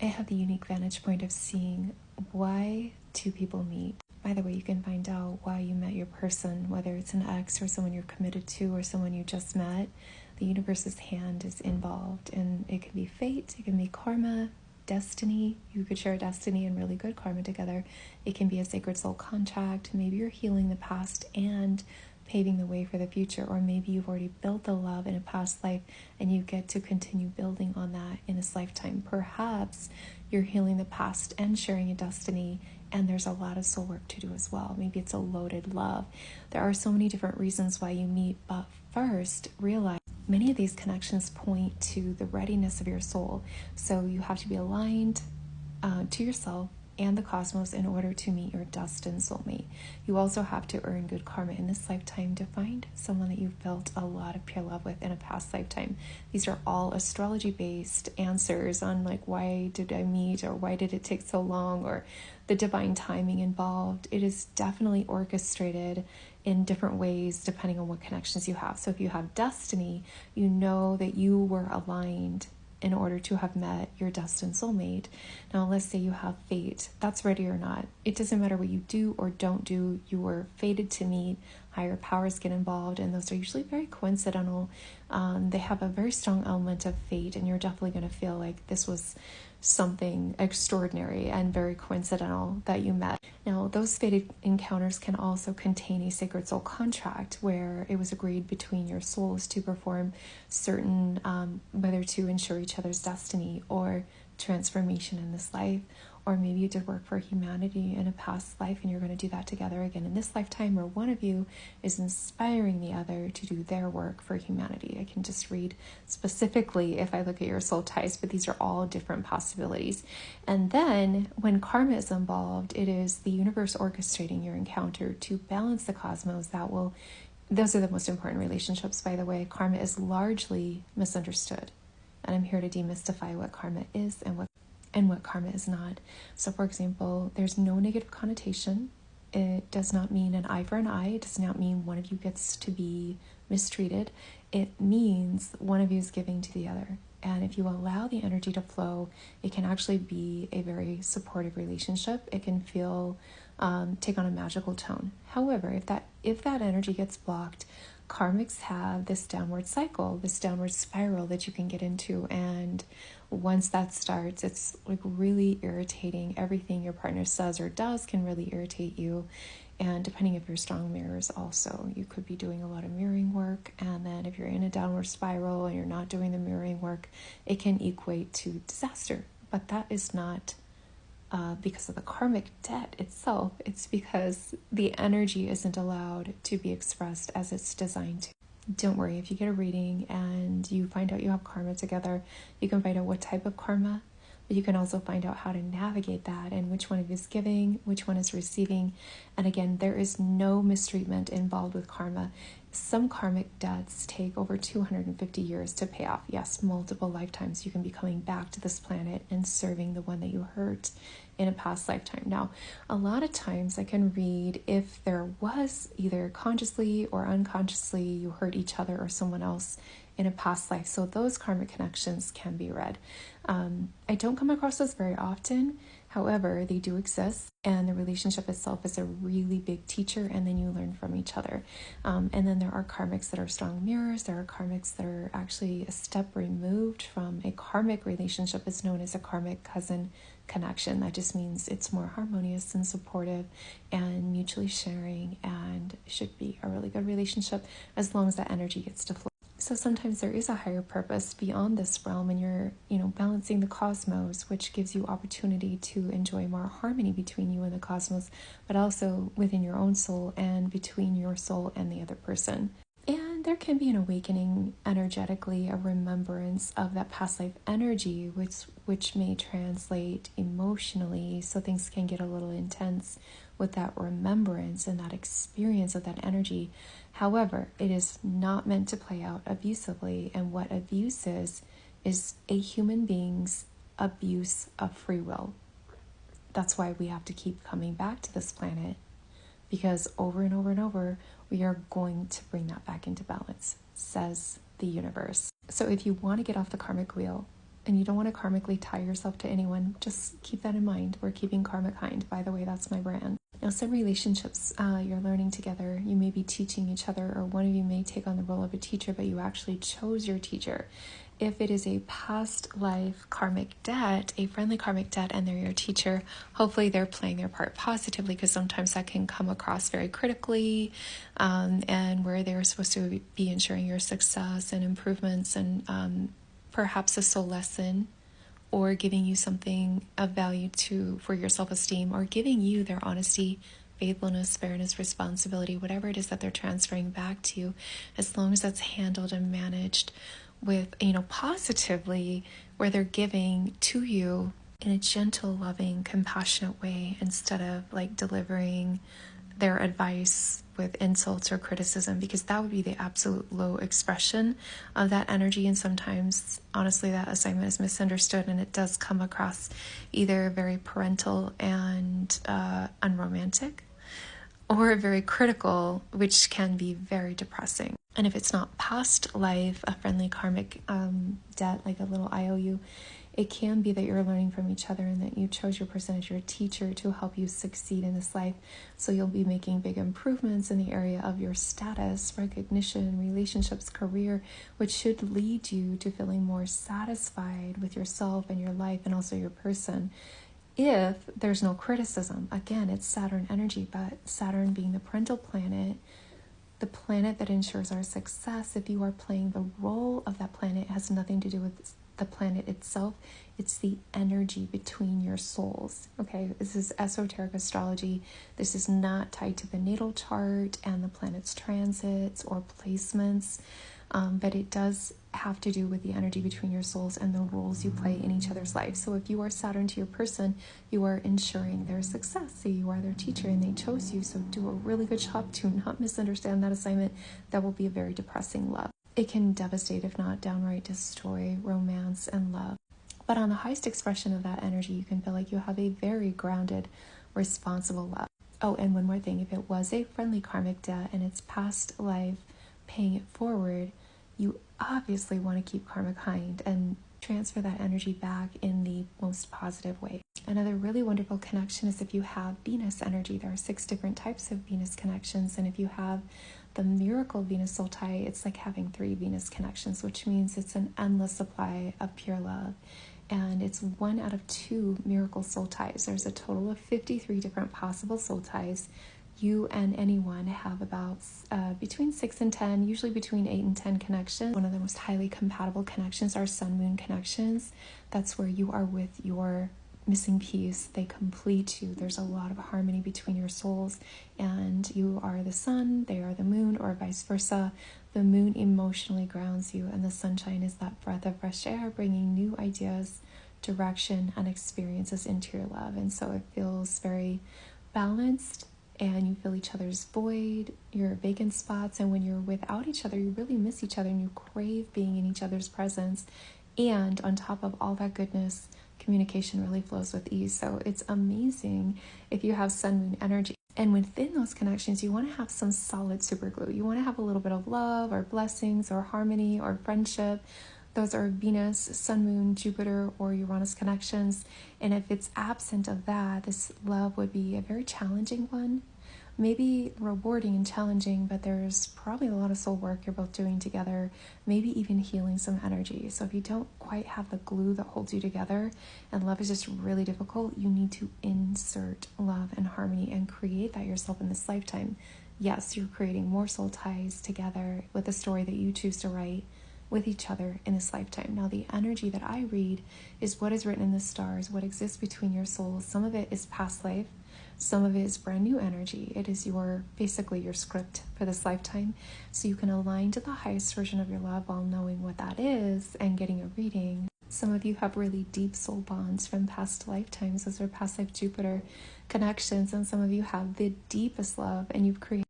I have the unique vantage point of seeing why two people meet. By the way, you can find out why you met your person, whether it's an ex or someone you're committed to or someone you just met. The universe's hand is involved, and it can be fate, it can be karma, destiny. You could share destiny and really good karma together. It can be a sacred soul contract. Maybe you're healing the past and paving the way for the future, or maybe you've already built the love in a past life and you get to continue building on that in this lifetime. Perhaps you're healing the past and sharing a destiny, and there's a lot of soul work to do as well. Maybe it's a loaded love. There are so many different reasons why you meet, but first realize many of these connections point to the readiness of your soul. So you have to be aligned to yourself and the cosmos in order to meet your destined soulmate. You also have to earn good karma in this lifetime to find someone that you've built a lot of pure love with in a past lifetime. These are all astrology-based answers on like, why did I meet, or why did it take so long, or the divine timing involved. It is definitely orchestrated in different ways depending on what connections you have. So if you have destiny, you know that you were aligned in order to have met your destined soulmate. Now, let's say you have fate. That's ready or not. It doesn't matter what you do or don't do. You were fated to meet. Higher powers get involved, and those are usually very coincidental. They have a very strong element of fate, and you're definitely going to feel like this was something extraordinary and very coincidental that you met. Now, those fated encounters can also contain a sacred soul contract where it was agreed between your souls to perform certain, whether to ensure each other's destiny or transformation in this life, or maybe you did work for humanity in a past life and you're going to do that together again in this lifetime, or one of you is inspiring the other to do their work for humanity. I can just read specifically if I look at your soul ties, but these are all different possibilities. And then when karma is involved, it is the universe orchestrating your encounter to balance the cosmos. Those are the most important relationships, by the way. Karma is largely misunderstood, and I'm here to demystify what karma is and what karma is not. So, for example, there's no negative connotation. It does not mean an eye for an eye. It does not mean one of you gets to be mistreated. It means one of you is giving to the other. And if you allow the energy to flow, it can actually be a very supportive relationship. It can feel, take on a magical tone. However, if that energy gets blocked, karmics have this downward cycle, this downward spiral that you can get into. And once that starts, it's like really irritating. Everything your partner says or does can really irritate you. And depending if you're strong mirrors also, you could be doing a lot of mirroring work. And then if you're in a downward spiral and you're not doing the mirroring work, it can equate to disaster. But that is not because of the karmic debt itself. It's because the energy isn't allowed to be expressed as it's designed to. Don't worry, if you get a reading and you find out you have karma together, you can find out what type of karma, but you can also find out how to navigate that and which one of you is giving, which one is receiving. And again, there is no mistreatment involved with karma. Some karmic debts take over 250 years to pay off. Yes, multiple lifetimes. You can be coming back to this planet and serving the one that you hurt in a past lifetime. Now, a lot of times I can read if there was either consciously or unconsciously you hurt each other or someone else in a past life. So those karmic connections can be read. I don't come across those very often. However, they do exist, and the relationship itself is a really big teacher, and then you learn from each other. And then there are karmics that are strong mirrors. There are karmics that are actually a step removed from a karmic relationship. It's known as a karmic cousin connection. That just means it's more harmonious and supportive and mutually sharing, and should be a really good relationship as long as that energy gets to flow. So sometimes there is a higher purpose beyond this realm, and you're, balancing the cosmos, which gives you opportunity to enjoy more harmony between you and the cosmos, but also within your own soul and between your soul and the other person. And there can be an awakening energetically, a remembrance of that past life energy, which may translate emotionally. So things can get a little intense with that remembrance and that experience of that energy. However, it is not meant to play out abusively. And what abuse is a human being's abuse of free will. That's why we have to keep coming back to this planet, because over and over and over, we are going to bring that back into balance, says the universe. So if you want to get off the karmic wheel, and you don't want to karmically tie yourself to anyone. Just keep that in mind. We're keeping karma kind. By the way, that's my brand. Now, some relationships you're learning together, you may be teaching each other, or one of you may take on the role of a teacher, but you actually chose your teacher. If it is a past life karmic debt, a friendly karmic debt, and they're your teacher, hopefully they're playing their part positively, because sometimes that can come across very critically, and where they're supposed to be ensuring your success and improvements and perhaps a soul lesson, or giving you something of value for your self-esteem, or giving you their honesty, faithfulness, fairness, responsibility, whatever it is that they're transferring back to you, as long as that's handled and managed with, positively, where they're giving to you in a gentle, loving, compassionate way, instead of like delivering their advice with insults or criticism, because that would be the absolute low expression of that energy. And sometimes, honestly, that assignment is misunderstood, and it does come across either very parental and unromantic, or very critical, which can be very depressing. And if it's not past life, a friendly karmic debt, like a little IOU, it can be that you're learning from each other, and that you chose your person as your teacher to help you succeed in this life. So you'll be making big improvements in the area of your status, recognition, relationships, career, which should lead you to feeling more satisfied with yourself and your life, and also your person. If there's no criticism, again, it's Saturn energy, but Saturn being the parental planet, the planet that ensures our success, if you are playing the role of that planet, it has nothing to do with the planet itself. It's the energy between your souls. Okay, this is esoteric astrology. This is not tied to the natal chart and the planet's transits or placements, but it does have to do with the energy between your souls and the roles you play in each other's life. So if you are Saturn to your person, you are ensuring their success. So you are their teacher and they chose you. So do a really good job to not misunderstand that assignment. That will be a very depressing love. It can devastate, if not downright destroy, romance and love. But on the highest expression of that energy, you can feel like you have a very grounded, responsible love. Oh, and one more thing. If it was a friendly karmic debt and it's past life paying it forward, you obviously want to keep karma kind and transfer that energy back in the most positive way. Another really wonderful connection is if you have Venus energy. There are 6 different types of Venus connections, and if you have the miracle Venus soul tie, it's like having 3 Venus connections, which means it's an endless supply of pure love. And it's 1 out of 2 miracle soul ties. There's a total of 53 different possible soul ties. You and anyone have about between 6 and 10, usually between 8 and 10 connections. One of the most highly compatible connections are sun-moon connections. That's where you are with your missing piece. They complete you. There's a lot of harmony between your souls, and you are the sun, they are the moon, or vice versa. The moon emotionally grounds you, and the sunshine is that breath of fresh air, bringing new ideas, direction, and experiences into your love. And so it feels very balanced, and you fill each other's void, your vacant spots, and when you're without each other, you really miss each other, and you crave being in each other's presence. And on top of all that goodness, communication really flows with ease. So it's amazing if you have sun-moon energy. And within those connections, you want to have some solid super glue. You want to have a little bit of love or blessings or harmony or friendship. Those are Venus, Sun, Moon, Jupiter, or Uranus connections. And if it's absent of that, this love would be a very challenging one. Maybe rewarding and challenging, but there's probably a lot of soul work you're both doing together, maybe even healing some energy. So if you don't quite have the glue that holds you together and love is just really difficult, you need to insert love and harmony and create that yourself in this lifetime. Yes, you're creating more soul ties together with the story that you choose to write with each other in this lifetime. Now, the energy that I read is what is written in the stars, what exists between your souls. Some of it is past life. Some of it is brand new energy. It is basically your script for this lifetime. So you can align to the highest version of your love while knowing what that is and getting a reading. Some of you have really deep soul bonds from past lifetimes. Those are past life Jupiter connections. And some of you have the deepest love, and you've created